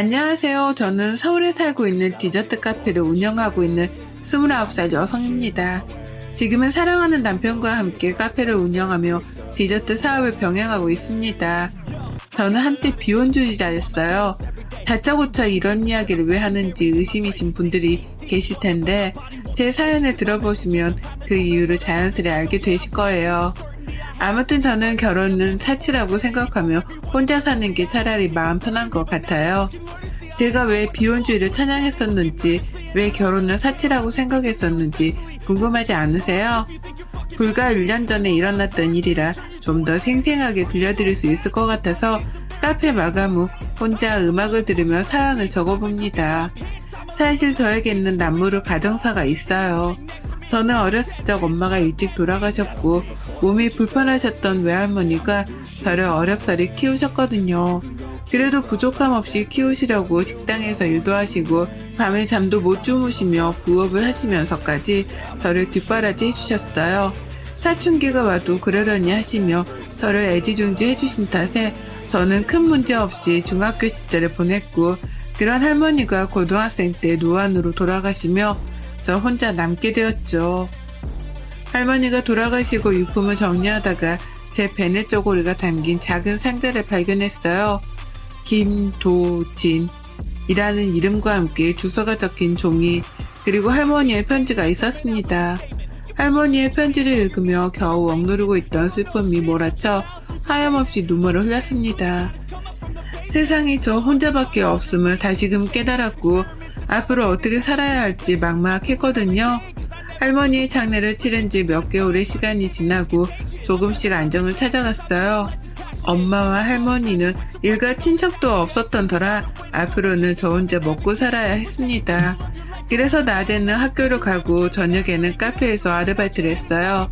안녕하세요. 저는 서울에 살고 있는 디저트 카페를 운영하고 있는 29살 여성입니다. 지금은 사랑하는 남편과 함께 카페를 운영하며 디저트 사업을 병행하고 있습니다. 저는 한때 비혼주의자였어요. 다짜고짜 이런 이야기를 왜 하는지 의심이신 분들이 계실 텐데 제 사연을 들어보시면 그 이유를 자연스레 알게 되실 거예요. 아무튼 저는 결혼은 사치라고 생각하며 혼자 사는 게 차라리 마음 편한 것 같아요. 제가 왜 비혼주의를 찬양했었는지, 왜 결혼을 사치라고 생각했었는지 궁금하지 않으세요? 불과 1년 전에 일어났던 일이라 좀 더 생생하게 들려드릴 수 있을 것 같아서 카페 마감 후 혼자 음악을 들으며 사연을 적어봅니다. 사실 저에게는 남모르 가정사가 있어요. 저는 어렸을 적 엄마가 일찍 돌아가셨고 몸이 불편하셨던 외할머니가 저를 어렵사리 키우셨거든요. 그래도 부족함 없이 키우시려고 식당에서 일도 하시고 밤에 잠도 못 주무시며 부업을 하시면서까지 저를 뒷바라지 해주셨어요. 사춘기가 와도 그러려니 하시며 저를 애지중지 해주신 탓에 저는 큰 문제 없이 중학교 시절을 보냈고 그런 할머니가 고등학생 때 노안으로 돌아가시며 저 혼자 남게 되었죠. 할머니가 돌아가시고 유품을 정리하다가 제 베네 쪼고리가 담긴 작은 상자를 발견했어요. 김도진이라는 이름과 함께 주소가 적힌 종이 그리고 할머니의 편지가 있었습니다. 할머니의 편지를 읽으며 겨우 억누르고 있던 슬픔이 몰아쳐 하염없이 눈물을 흘렸습니다. 세상에 저 혼자밖에 없음을 다시금 깨달았고 앞으로 어떻게 살아야 할지 막막했거든요. 할머니의 장례를 치른 지 몇 개월의 시간이 지나고 조금씩 안정을 찾아갔어요. 엄마와 할머니는 일가 친척도 없었던 터라 앞으로는 저 혼자 먹고 살아야 했습니다. 그래서 낮에는 학교를 가고 저녁에는 카페에서 아르바이트를 했어요.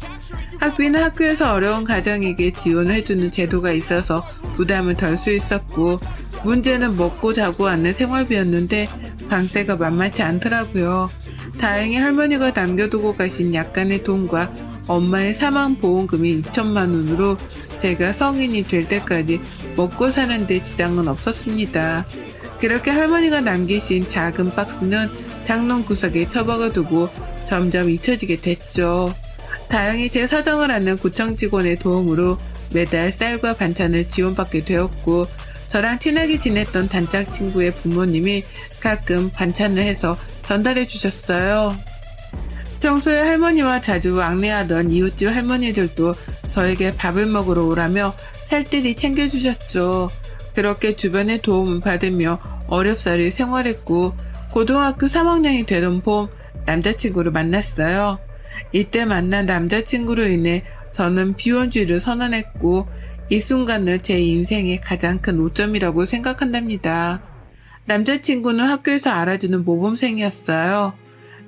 학비는 학교에서 어려운 가정에게 지원을 해주는 제도가 있어서 부담을 덜 수 있었고 문제는 먹고 자고 하는 생활비였는데 방세가 만만치 않더라고요. 다행히 할머니가 남겨두고 가신 약간의 돈과 엄마의 사망보험금이 2천만 원으로 제가 성인이 될 때까지 먹고 사는데 지장은 없었습니다. 그렇게 할머니가 남기신 작은 박스는 장롱 구석에 처박아 두고 점점 잊혀지게 됐죠. 다행히 제 사정을 아는 구청 직원의 도움으로 매달 쌀과 반찬을 지원받게 되었고 저랑 친하게 지냈던 단짝 친구의 부모님이 가끔 반찬을 해서 전달해 주셨어요. 평소에 할머니와 자주 왕래하던 이웃집 할머니들도 저에게 밥을 먹으러 오라며 살뜰히 챙겨주셨죠. 그렇게 주변의 도움을 받으며 어렵사리 생활했고 고등학교 3학년이 되던 봄 남자친구를 만났어요. 이때 만난 남자친구로 인해 저는 비혼주의를 선언했고 이 순간을 제 인생의 가장 큰 오점이라고 생각한답니다. 남자친구는 학교에서 알아주는 모범생이었어요.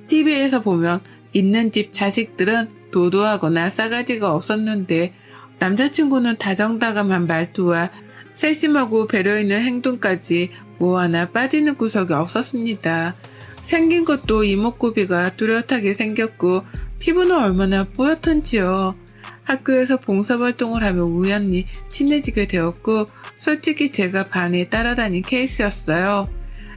TV에서 보면 있는 집 자식들은 도도하거나 싸가지가 없었는데 남자친구는 다정다감한 말투와 세심하고 배려 있는 행동까지 뭐 하나 빠지는 구석이 없었습니다. 생긴 것도 이목구비가 뚜렷하게 생겼고 피부는 얼마나 뽀얗던지요. 학교에서 봉사활동을 하며 우연히 친해지게 되었고 솔직히 제가 반에 따라다닌 케이스였어요.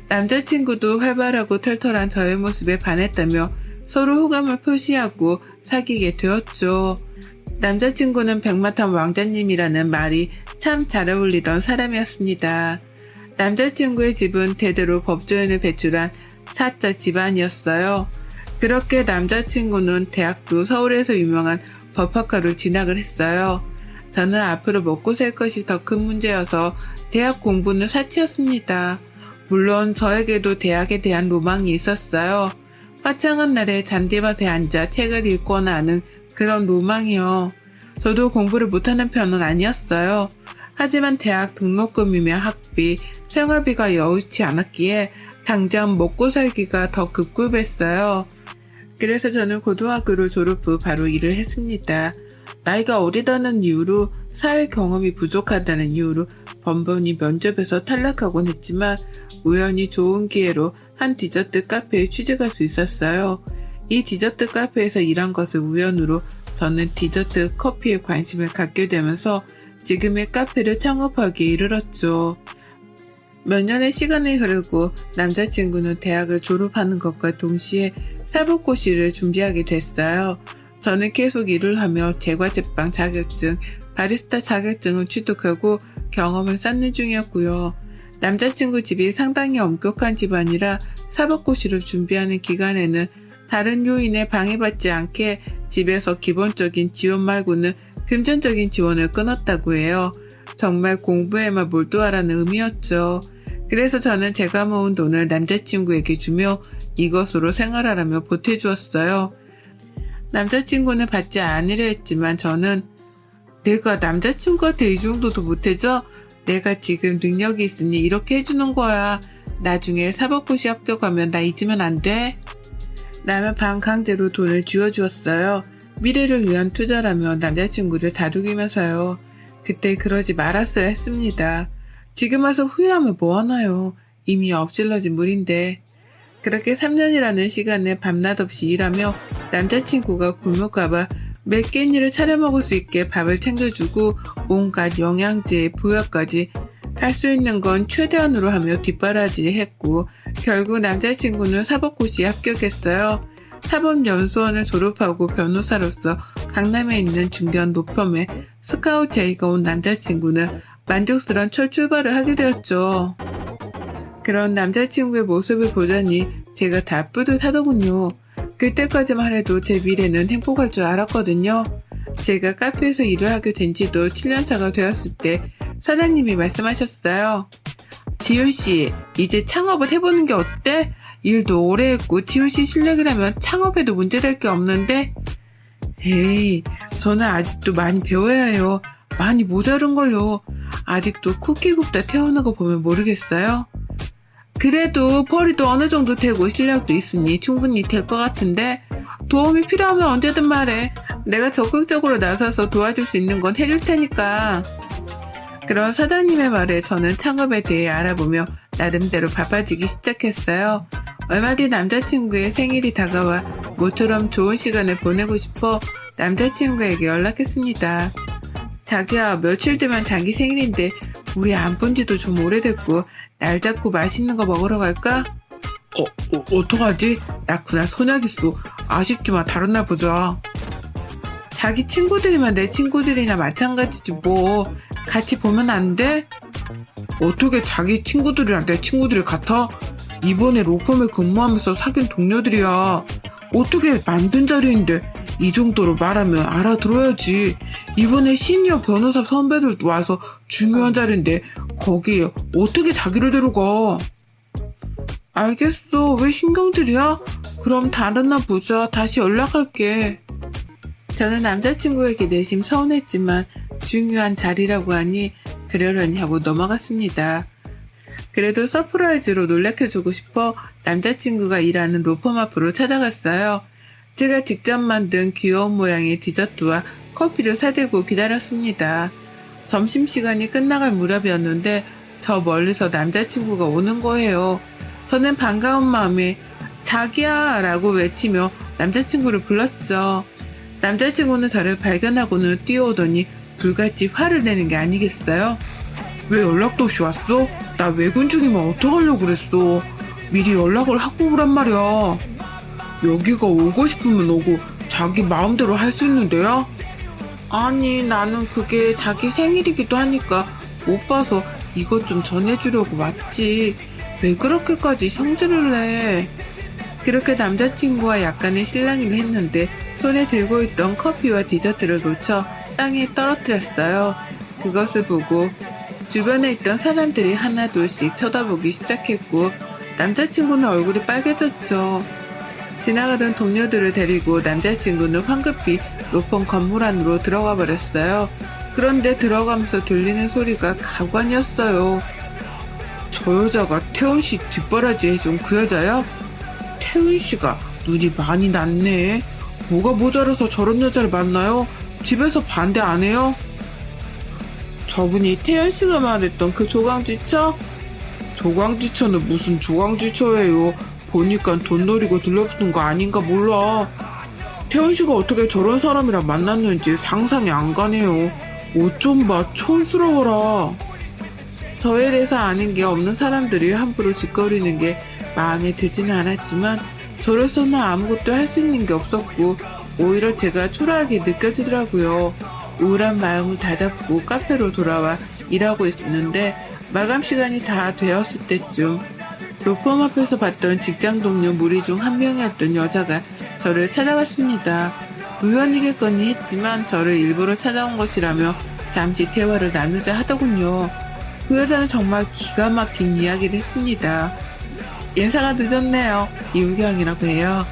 남자친구도 활발하고 털털한 저의 모습에 반했다며 서로 호감을 표시하고 사귀게 되었죠. 남자친구는 백마탄 왕자님이라는 말이 참 잘 어울리던 사람이었습니다. 남자친구의 집은 대대로 법조인을 배출한 사자 집안이었어요. 그렇게 남자친구는 대학도 서울에서 유명한 법학과로 진학을 했어요. 저는 앞으로 먹고 살 것이 더 큰 문제여서 대학 공부는 사치였습니다. 물론 저에게도 대학에 대한 로망이 있었어요. 화창한 날에 잔디밭에 앉아 책을 읽거나 하는 그런 로망이요. 저도 공부를 못하는 편은 아니었어요. 하지만 대학 등록금이며 학비, 생활비가 여의치 않았기에 당장 먹고 살기가 더 급급했어요. 그래서 저는 고등학교를 졸업 후 바로 일을 했습니다. 나이가 어리다는 이유로 사회 경험이 부족하다는 이유로 번번이 면접에서 탈락하곤 했지만 우연히 좋은 기회로 한 디저트 카페에 취직할 수 있었어요. 이 디저트 카페에서 일한 것을 우연으로 저는 디저트 커피에 관심을 갖게 되면서 지금의 카페를 창업하기에 이르렀죠. 몇 년의 시간이 흐르고 남자친구는 대학을 졸업하는 것과 동시에 사법고시를 준비하게 됐어요. 저는 계속 일을 하며 제과제빵 자격증, 바리스타 자격증을 취득하고 경험을 쌓는 중이었고요. 남자친구 집이 상당히 엄격한 집안이라 사법고시를 준비하는 기간에는 다른 요인에 방해받지 않게 집에서 기본적인 지원 말고는 금전적인 지원을 끊었다고 해요. 정말 공부에만 몰두하라는 의미였죠. 그래서 저는 제가 모은 돈을 남자친구에게 주며 이것으로 생활하라며 보태주었어요. 남자친구는 받지 않으려 했지만 저는 내가 남자친구한테 이 정도도 못해줘? 내가 지금 능력이 있으니 이렇게 해주는 거야. 나중에 사법고시 합격하면 나 잊으면 안 돼? 라며 반강제로 돈을 쥐어주었어요. 미래를 위한 투자라며 남자친구를 다독이면서요. 그때 그러지 말았어야 했습니다. 지금 와서 후회하면 뭐하나요? 이미 엎질러진 물인데. 그렇게 3년이라는 시간에 밤낮 없이 일하며 남자친구가 굶을까봐 몇 끼니를 차려 먹을 수 있게 밥을 챙겨주고 온갖 영양제, 보약까지 할 수 있는 건 최대한으로 하며 뒷바라지 했고 결국 남자친구는 사법고시에 합격했어요. 사법연수원을 졸업하고 변호사로서 강남에 있는 중견 로펌에 스카우트 제의가 온 남자친구는 만족스러운 첫 출발을 하게 되었죠. 그런 남자친구의 모습을 보자니 제가 다 뿌듯하더군요. 그때까지만 해도 제 미래는 행복할 줄 알았거든요. 제가 카페에서 일을 하게 된 지도 7년차가 되었을 때 사장님이 말씀하셨어요. 지훈씨, 이제 창업을 해보는 게 어때? 일도 오래 했고 지훈씨 실력이라면 창업해도 문제될 게 없는데? 에이, 저는 아직도 많이 배워야 해요. 많이 모자른걸요. 아직도 쿠키 굽다 태우는 거 보면 모르겠어요? 그래도 벌이도 어느 정도 되고 실력도 있으니 충분히 될 것 같은데 도움이 필요하면 언제든 말해. 내가 적극적으로 나서서 도와줄 수 있는 건 해줄 테니까. 그런 사장님의 말에 저는 창업에 대해 알아보며 나름대로 바빠지기 시작했어요. 얼마 뒤 남자친구의 생일이 다가와 모처럼 좋은 시간을 보내고 싶어 남자친구에게 연락했습니다. 자기야, 며칠 뒤면 자기 생일인데 우리 안 본 지도 좀 오래됐고 날 잡고 맛있는 거 먹으러 갈까? 어떡하지? 나 그날 선약 있어. 아쉽지만 다른 날 보자. 자기 친구들이면 내 친구들이나 마찬가지지 뭐. 같이 보면 안 돼? 어떻게 자기 친구들이랑 내 친구들이 같아? 이번에 로펌에 근무하면서 사귄 동료들이야. 어떻게 만든 자리인데 이 정도로 말하면 알아들어야지. 이번에 시니어 변호사 선배들도 와서 중요한 자리인데 거기에 어떻게 자기를 데려가? 알겠어. 왜 신경질이야? 그럼 다른 날 보자. 다시 연락할게. 저는 남자친구에게 내심 서운했지만 중요한 자리라고 하니 그러려니 하고 넘어갔습니다. 그래도 서프라이즈로 놀래켜주고 싶어 남자친구가 일하는 로펌 앞으로 찾아갔어요. 제가 직접 만든 귀여운 모양의 디저트와 커피를 사들고 기다렸습니다. 점심시간이 끝나갈 무렵이었는데 저 멀리서 남자친구가 오는 거예요. 저는 반가운 마음에 자기야 라고 외치며 남자친구를 불렀죠. 남자친구는 저를 발견하고는 뛰어오더니 불같이 화를 내는 게 아니겠어요? 왜 연락도 없이 왔어? 나 외근 중이면 어떡하려고 그랬어. 미리 연락을 하고 오란 말이야. 여기가 오고 싶으면 오고 자기 마음대로 할 수 있는 데야? 아니, 나는 그게 자기 생일이기도 하니까 못 봐서 이것 좀 전해주려고 왔지. 왜 그렇게까지 성질을 내? 그렇게 남자친구와 약간의 실랑이를 했는데 손에 들고 있던 커피와 디저트를 놓쳐 땅에 떨어뜨렸어요. 그것을 보고 주변에 있던 사람들이 하나둘씩 쳐다보기 시작했고 남자친구는 얼굴이 빨개졌죠. 지나가던 동료들을 데리고 남자친구는 황급히 로펌 건물 안으로 들어가 버렸어요. 그런데 들어가면서 들리는 소리가 가관이었어요. 저 여자가 태훈씨 뒷바라지 해준 그 여자야? 태훈씨가 눈이 많이 났네. 뭐가 모자라서 저런 여자를 만나요? 집에서 반대 안 해요? 저분이 태연씨가 말했던 그 조강지처? 조강지처는 무슨 조강지처예요. 보니까 돈 노리고 들러붙은 거 아닌가 몰라. 태연씨가 어떻게 저런 사람이랑 만났는지 상상이 안 가네요. 옷 좀 봐, 촌스러워라. 저에 대해서 아는 게 없는 사람들이 함부로 짓거리는 게 마음에 들지는 않았지만 저로서는 아무것도 할 수 있는 게 없었고 오히려 제가 초라하게 느껴지더라고요. 우울한 마음을 다잡고 카페로 돌아와 일하고 있었는데 마감 시간이 다 되었을 때쯤 로펌 앞에서 봤던 직장 동료 무리 중 한 명이었던 여자가 저를 찾아왔습니다. 우연이겠거니 했지만 저를 일부러 찾아온 것이라며 잠시 대화를 나누자 하더군요. 그 여자는 정말 기가 막힌 이야기를 했습니다. 인사가 늦었네요. 이우경이라고 해요.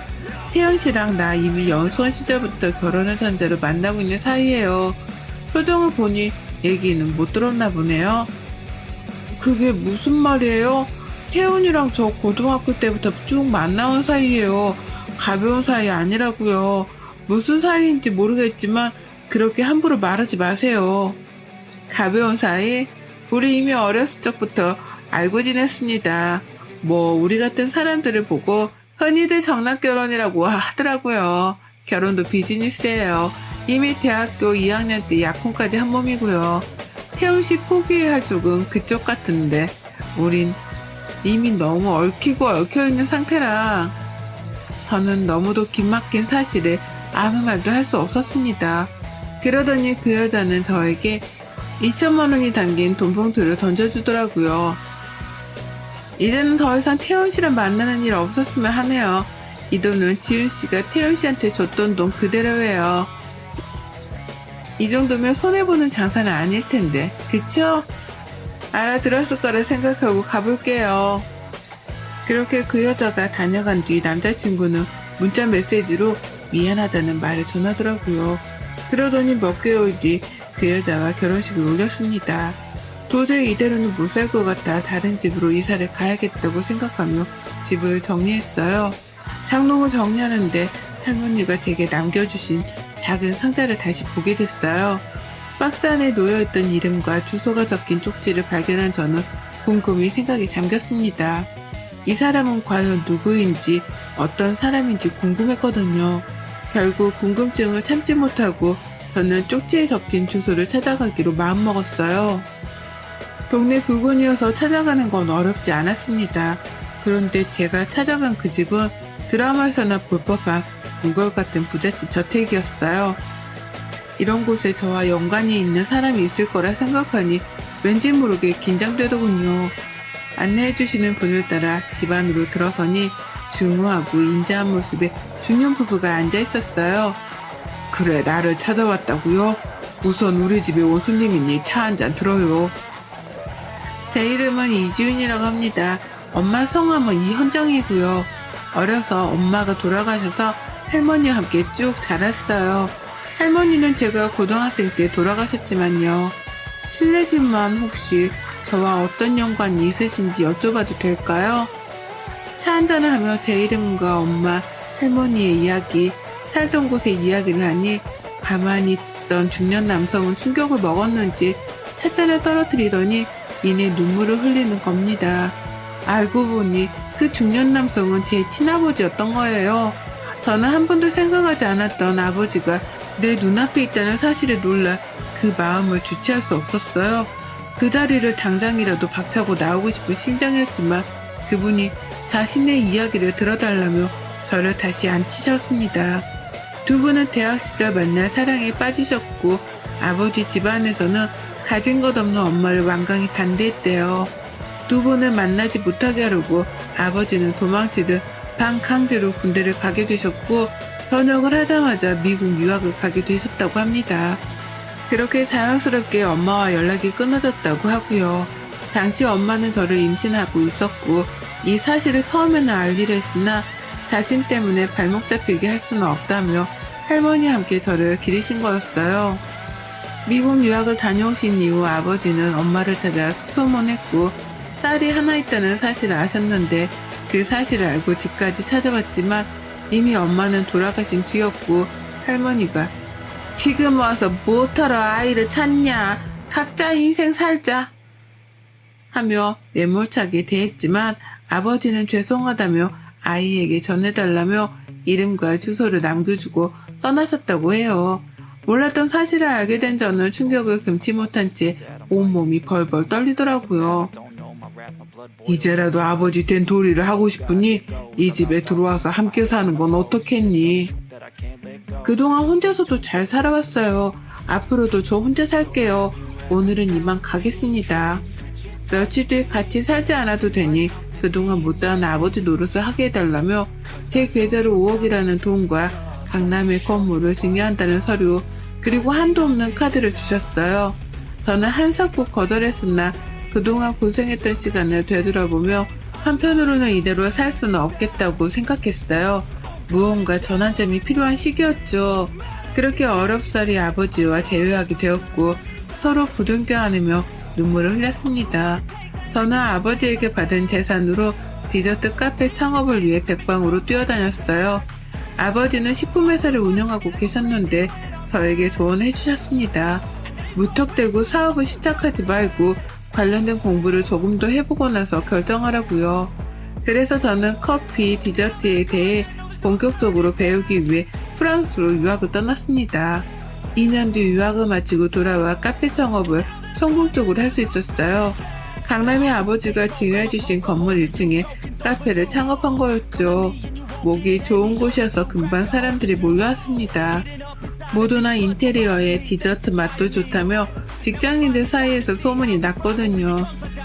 태연 씨랑 나 이미 연수원 시절부터 결혼을 전제로 만나고 있는 사이예요. 표정을 보니 얘기는 못 들었나 보네요. 그게 무슨 말이에요? 태연이랑 저 고등학교 때부터 쭉 만나온 사이예요. 가벼운 사이 아니라고요. 무슨 사이인지 모르겠지만 그렇게 함부로 말하지 마세요. 가벼운 사이? 우리 이미 어렸을 적부터 알고 지냈습니다. 뭐 우리 같은 사람들을 보고 흔히들 정락결혼이라고 하더라고요. 결혼도 비즈니스예요. 이미 대학교 2학년 때 약혼까지 한 몸이고요. 태훈 씨 포기해야 할 쪽은 그쪽 같은데 우린 이미 너무 얽히고 얽혀있는 상태라 저는 너무도 기막힌 사실에 아무 말도 할 수 없었습니다. 그러더니 그 여자는 저에게 2천만 원이 담긴 돈봉투를 던져주더라고요. 이제는 더 이상 태연 씨를 만나는 일 없었으면 하네요. 이 돈은 지훈 씨가 태연 씨한테 줬던 돈 그대로예요. 이 정도면 손해보는 장사는 아닐 텐데, 그쵸? 알아들었을 거라 생각하고 가볼게요. 그렇게 그 여자가 다녀간 뒤 남자친구는 문자 메시지로 미안하다는 말을 전하더라고요. 그러더니 몇 개월 뒤 그 여자와 결혼식을 올렸습니다. 도저히 이대로는 못 살 것 같아 다른 집으로 이사를 가야겠다고 생각하며 집을 정리했어요. 장롱을 정리하는데 할머니가 제게 남겨주신 작은 상자를 다시 보게 됐어요. 박스 안에 놓여있던 이름과 주소가 적힌 쪽지를 발견한 저는 곰곰이 생각에 잠겼습니다. 이 사람은 과연 누구인지 어떤 사람인지 궁금했거든요. 결국 궁금증을 참지 못하고 저는 쪽지에 적힌 주소를 찾아가기로 마음먹었어요. 동네 부근이어서 찾아가는 건 어렵지 않았습니다. 그런데 제가 찾아간 그 집은 드라마에서나 볼 법한 궁궐 같은 부잣집 저택이었어요. 이런 곳에 저와 연관이 있는 사람이 있을 거라 생각하니 왠지 모르게 긴장되더군요. 안내해주시는 분을 따라 집 안으로 들어서니 중후하고 인자한 모습의 중년 부부가 앉아있었어요. 그래, 나를 찾아왔다고요? 우선 우리 집에 온 손님이니 차 한잔 들어요. 제 이름은 이지훈이라고 합니다. 엄마 성함은 이현정이고요. 어려서 엄마가 돌아가셔서 할머니와 함께 쭉 자랐어요. 할머니는 제가 고등학생 때 돌아가셨지만요. 실례지만 혹시 저와 어떤 연관이 있으신지 여쭤봐도 될까요? 차 한잔을 하며 제 이름과 엄마, 할머니의 이야기, 살던 곳의 이야기를 하니 가만히 듣던 중년 남성은 충격을 먹었는지 찻잔을 떨어뜨리더니 이내 눈물을 흘리는 겁니다. 알고 보니 그 중년 남성은 제 친아버지였던 거예요. 저는 한 번도 생각하지 않았던 아버지가 내 눈앞에 있다는 사실에 놀라 그 마음을 주체할 수 없었어요. 그 자리를 당장이라도 박차고 나오고 싶은 심정이었지만 그분이 자신의 이야기를 들어달라며 저를 다시 앉히셨습니다. 두 분은 대학 시절 만날 사랑에 빠지셨고 아버지 집안에서는 가진 것 없는 엄마를 완강히 반대했대요. 두 분은 만나지 못하게 하려고 아버지는 도망치듯 반강제로 군대를 가게 되셨고 전역을 하자마자 미국 유학을 가게 되셨다고 합니다. 그렇게 자연스럽게 엄마와 연락이 끊어졌다고 하고요. 당시 엄마는 저를 임신하고 있었고 이 사실을 처음에는 알리려 했으나 자신 때문에 발목 잡히게 할 수는 없다며 할머니와 함께 저를 기르신 거였어요. 미국 유학을 다녀오신 이후 아버지는 엄마를 찾아 수소문했고 딸이 하나 있다는 사실을 아셨는데 그 사실을 알고 집까지 찾아왔지만 이미 엄마는 돌아가신 뒤였고 할머니가 지금 와서 뭐하러 아이를 찾냐, 각자 인생 살자 하며 매몰차게 대했지만 아버지는 죄송하다며 아이에게 전해달라며 이름과 주소를 남겨주고 떠나셨다고 해요. 몰랐던 사실을 알게 된 저는 충격을 금치 못한 채 온몸이 벌벌 떨리더라고요. 이제라도 아버지 된 도리를 하고 싶으니 이 집에 들어와서 함께 사는 건 어떻겠니? 그동안 혼자서도 잘 살아왔어요. 앞으로도 저 혼자 살게요. 오늘은 이만 가겠습니다. 며칠 뒤 같이 살지 않아도 되니 그동안 못다한 아버지 노릇을 하게 해달라며 제 계좌로 5억이라는 돈과 강남의 건물을 증여한다는 서류, 그리고 한도 없는 카드를 주셨어요. 저는 한석국 거절했으나 그동안 고생했던 시간을 되돌아보며 한편으로는 이대로 살 수는 없겠다고 생각했어요. 무언가 전환점이 필요한 시기였죠. 그렇게 어렵사리 아버지와 재회하게 되었고 서로 부둥켜 안으며 눈물을 흘렸습니다. 저는 아버지에게 받은 재산으로 디저트 카페 창업을 위해 백방으로 뛰어다녔어요. 아버지는 식품회사를 운영하고 계셨는데 저에게 조언해 주셨습니다. 무턱대고 사업을 시작하지 말고 관련된 공부를 조금 더 해보고 나서 결정하라고요. 그래서 저는 커피, 디저트에 대해 본격적으로 배우기 위해 프랑스로 유학을 떠났습니다. 2년 뒤 유학을 마치고 돌아와 카페 창업을 성공적으로 할 수 있었어요. 강남의 아버지가 증여해주신 건물 1층에 카페를 창업한 거였죠. 목이 좋은 곳이어서 금방 사람들이 몰려왔습니다. 모두나 인테리어에 디저트 맛도 좋다며 직장인들 사이에서 소문이 났거든요.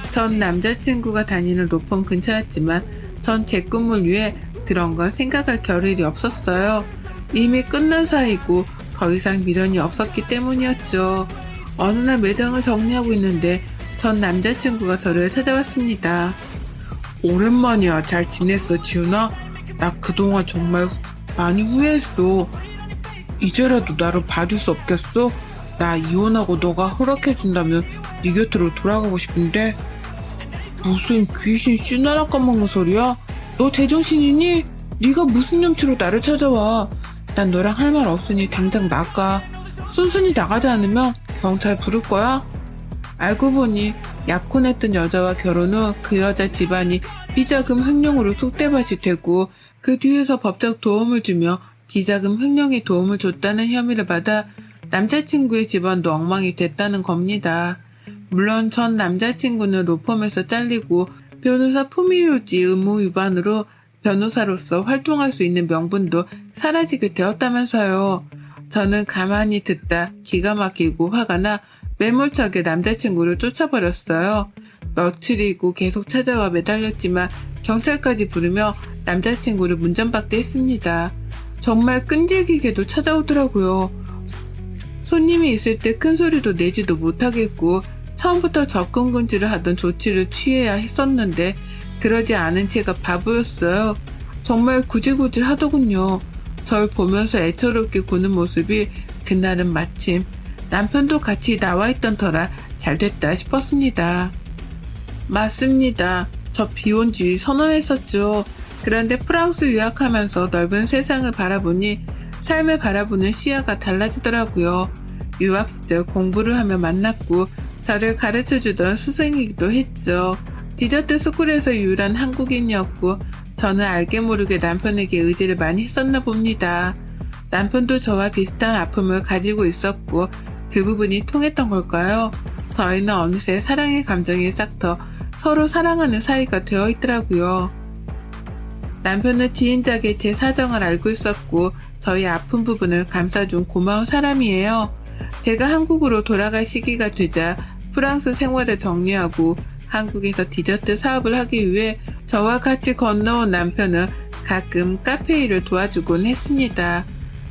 전 남자친구가 다니는 로펌 근처였지만 전 제 꿈을 위해 그런 건 생각할 겨를이 없었어요. 이미 끝난 사이고 더 이상 미련이 없었기 때문이었죠. 어느 날 매장을 정리하고 있는데 전 남자친구가 저를 찾아왔습니다. 오랜만이야. 잘 지냈어, 지훈아? 나 그동안 정말 많이 후회했어. 이제라도 나를 봐줄 수 없겠어? 나 이혼하고 너가 허락해준다면 네 곁으로 돌아가고 싶은데. 무슨 귀신 씨나라 까먹는 소리야? 너 제정신이니? 네가 무슨 염치로 나를 찾아와. 난 너랑 할 말 없으니 당장 나가. 순순히 나가지 않으면 경찰 부를 거야? 알고 보니 약혼했던 여자와 결혼 후 그 여자 집안이 비자금 횡령으로 속대밭이 되고 그 뒤에서 법적 도움을 주며 비자금 횡령에 도움을 줬다는 혐의를 받아 남자친구의 집안도 엉망이 됐다는 겁니다. 물론 전 남자친구는 로펌에서 잘리고 변호사 품위유지 의무 위반으로 변호사로서 활동할 수 있는 명분도 사라지게 되었다면서요. 저는 가만히 듣다 기가 막히고 화가 나 매몰차게 남자친구를 쫓아버렸어요. 며칠이고 계속 찾아와 매달렸지만 경찰까지 부르며 남자친구를 문전박대했습니다. 정말 끈질기게도 찾아오더라고요. 손님이 있을 때 큰 소리도 내지도 못하겠고 처음부터 접근 금지를 하던 조치를 취해야 했었는데 그러지 않은 채가 바보였어요. 정말 구질구질 하더군요. 절 보면서 애처롭게 구는 모습이 그날은 마침 남편도 같이 나와있던 터라 잘됐다 싶었습니다. 맞습니다. 저 비혼주의 선언했었죠. 그런데 프랑스 유학하면서 넓은 세상을 바라보니 삶을 바라보는 시야가 달라지더라고요. 유학 시절 공부를 하며 만났고 저를 가르쳐주던 스승이기도 했죠. 디저트 스쿨에서 유일한 한국인이었고 저는 알게 모르게 남편에게 의지를 많이 했었나 봅니다. 남편도 저와 비슷한 아픔을 가지고 있었고 그 부분이 통했던 걸까요? 저희는 어느새 사랑의 감정이 싹터 서로 사랑하는 사이가 되어 있더라고요. 남편은 지인작에 제 사정을 알고 있었고 저희 아픈 부분을 감싸준 고마운 사람이에요. 제가 한국으로 돌아갈 시기가 되자 프랑스 생활을 정리하고 한국에서 디저트 사업을 하기 위해 저와 같이 건너온 남편은 가끔 카페 일을 도와주곤 했습니다.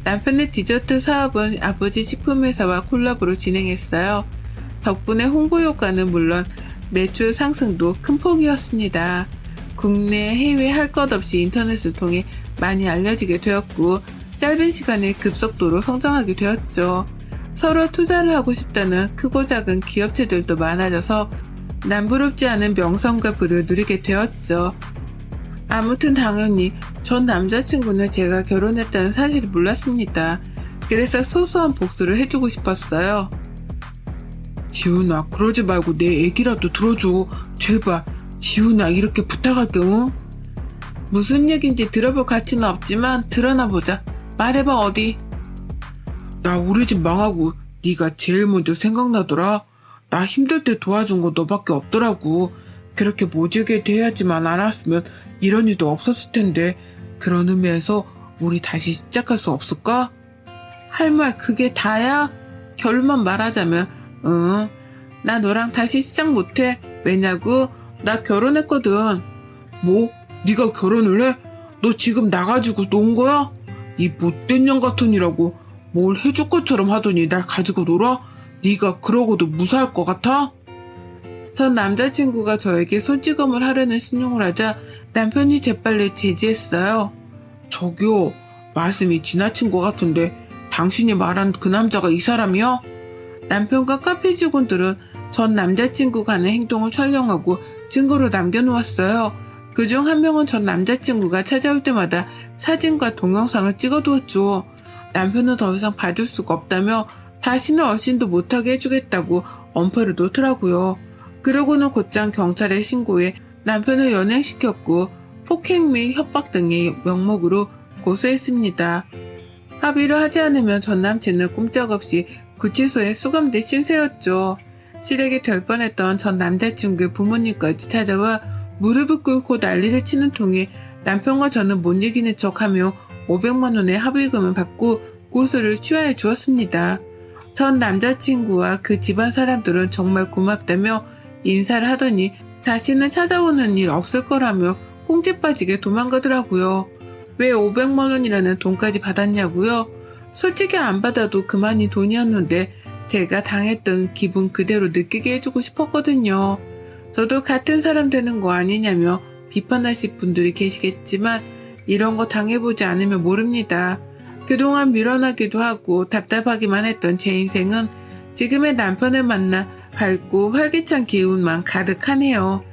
남편의 디저트 사업은 아버지 식품회사와 콜라보로 진행했어요. 덕분에 홍보 효과는 물론 매출 상승도 큰 폭이었습니다. 국내 해외 할 것 없이 인터넷을 통해 많이 알려지게 되었고 짧은 시간에 급속도로 성장하게 되었죠. 서로 투자를 하고 싶다는 크고 작은 기업체들도 많아져서 남부럽지 않은 명성과 부를 누리게 되었죠. 아무튼 당연히 전 남자친구는 제가 결혼했다는 사실을 몰랐습니다. 그래서 소소한 복수를 해주고 싶었어요. 지훈아, 그러지 말고 내 얘기라도 들어줘. 제발. 지훈아, 이렇게 부탁할게, 응? 무슨 얘긴지 들어볼 가치는 없지만 드러나 보자. 말해봐, 어디? 나 우리 집 망하고 네가 제일 먼저 생각나더라. 나 힘들 때 도와준 거 너밖에 없더라고. 그렇게 모질게 대해야지만 않았으면 이런 일도 없었을 텐데 그런 의미에서 우리 다시 시작할 수 없을까? 할 말 그게 다야? 결론만 말하자면 나 너랑 다시 시작 못해. 왜냐고? 나 결혼했거든. 뭐? 네가 결혼을 해? 너 지금 나가지고 논 거야? 이 못된 년 같으니라고 뭘 해줄 것처럼 하더니 날 가지고 놀아? 네가 그러고도 무사할 것 같아? 전 남자친구가 저에게 손찌검을 하려는 신용을 하자 남편이 재빨리 제지했어요. 저기요, 말씀이 지나친 것 같은데 당신이 말한 그 남자가 이 사람이야? 남편과 카페 직원들은 전 남자친구가 하는 행동을 촬영하고 증거로 남겨놓았어요. 그중 한 명은 전 남자친구가 찾아올 때마다 사진과 동영상을 찍어두었죠. 남편은 더 이상 봐줄 수가 없다며 다시는 얼씬도 못하게 해주겠다고 엄포를 놓더라고요. 그러고는 곧장 경찰에 신고해 남편을 연행시켰고 폭행 및 협박 등의 명목으로 고소했습니다. 합의를 하지 않으면 전 남친은 꼼짝없이 구치소에 수감돼 신세였죠. 시댁이 될 뻔했던 전 남자친구의 부모님까지 찾아와 무릎을 꿇고 난리를 치는 통에 남편과 저는 못 이기는 척하며 500만 원의 합의금을 받고 고소를 취하해 주었습니다. 전 남자친구와 그 집안 사람들은 정말 고맙다며 인사를 하더니 다시는 찾아오는 일 없을 거라며 꽁지 빠지게 도망가더라고요. 왜 500만 원이라는 돈까지 받았냐고요? 솔직히 안 받아도 그만인 돈이었는데 제가 당했던 기분 그대로 느끼게 해주고 싶었거든요. 저도 같은 사람 되는 거 아니냐며 비판하실 분들이 계시겠지만 이런 거 당해보지 않으면 모릅니다. 그동안 밀어나기도 하고 답답하기만 했던 제 인생은 지금의 남편을 만나 밝고 활기찬 기운만 가득하네요.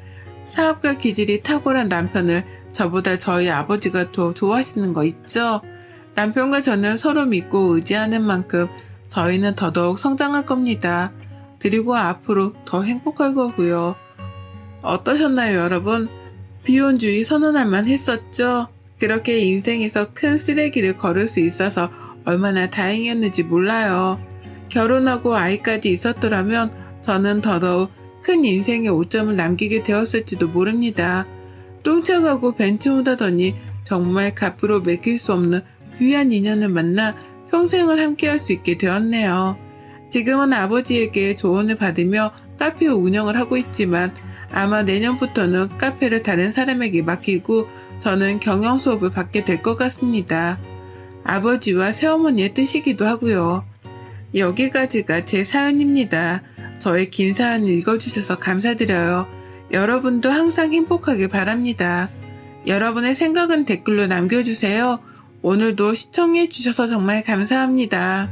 사업가 기질이 탁월한 남편을 저보다 저희 아버지가 더 좋아하시는 거 있죠? 남편과 저는 서로 믿고 의지하는 만큼 저희는 더더욱 성장할 겁니다. 그리고 앞으로 더 행복할 거고요. 어떠셨나요, 여러분? 비혼주의 선언할 만 했었죠? 그렇게 인생에서 큰 쓰레기를 걸을 수 있어서 얼마나 다행이었는지 몰라요. 결혼하고 아이까지 있었더라면 저는 더더욱 큰 인생의 오점을 남기게 되었을지도 모릅니다. 똥차가고 벤츠오다더니 정말 값으로 맡길 수 없는 귀한 인연을 만나 평생을 함께할 수 있게 되었네요. 지금은 아버지에게 조언을 받으며 카페 운영을 하고 있지만 아마 내년부터는 카페를 다른 사람에게 맡기고 저는 경영 수업을 받게 될 것 같습니다. 아버지와 새어머니의 뜻이기도 하고요. 여기까지가 제 사연입니다. 저의 긴 사연을 읽어주셔서 감사드려요. 여러분도 항상 행복하길 바랍니다. 여러분의 생각은 댓글로 남겨주세요. 오늘도 시청해주셔서 정말 감사합니다.